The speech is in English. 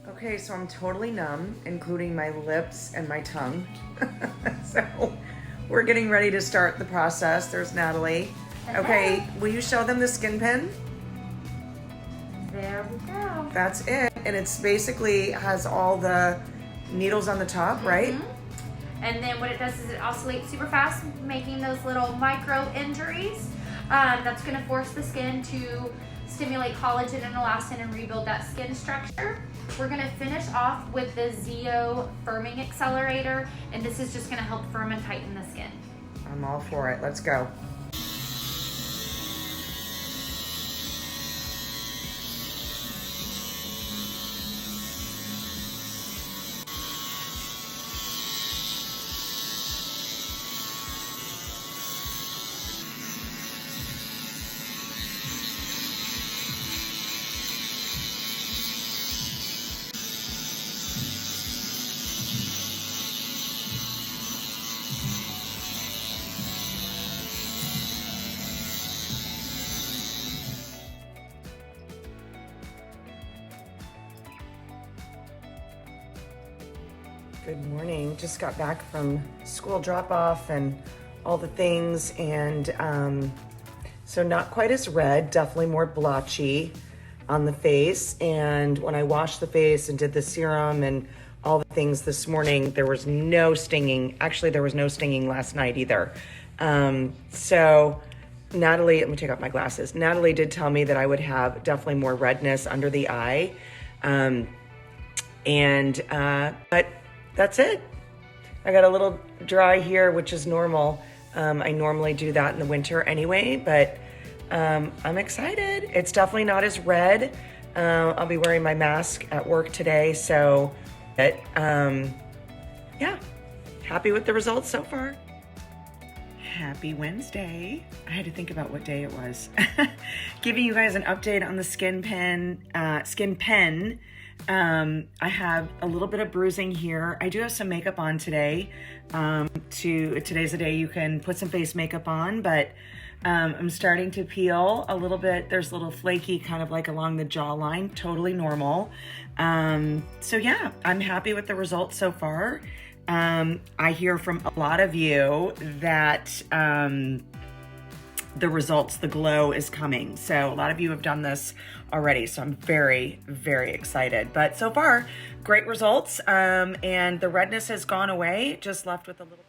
Okay, so I'm totally numb, including my lips and my tongue. So we're getting ready to start the process. There's Natalie. Okay, will you show them the SkinPen? There we go. That's it. And it's basically has all the needles on the top, right? And then what it does is it oscillates super fast, making those little micro injuries. That's going to force the skin to stimulate collagen and elastin and rebuild that skin structure. We're going to finish off with the Zeo firming accelerator, and this is just going to help firm and tighten the skin. I'm all for it. Let's go. Good morning. Just got back from school drop-off and all the things, and so not quite as red, definitely more blotchy on the face. And when I washed the face and did the serum and all the things this morning, there was no stinging. Actually, there was no stinging last night either. So Natalie, let me take off my glasses. Natalie did tell me that I would have definitely more redness under the eye. But that's it. I got a little dry here, which is normal. I normally do that in the winter anyway, but I'm excited. It's definitely not as red. I'll be wearing my mask at work today, so yeah, happy with the results so far. Happy Wednesday. I had to think about what day it was. Giving you guys an update on the SkinPen. I have a little bit of bruising here. I do have some makeup on today. Today's the day you can put some face makeup on, but I'm starting to peel a little bit. There's a little flaky kind of like along the jawline, totally normal. So yeah, I'm happy with the results so far. I hear from a lot of you that the results, the glow is coming. So a lot of you have done this already. So I'm very, very excited. But so far, great results. And the redness has gone away, just left with a little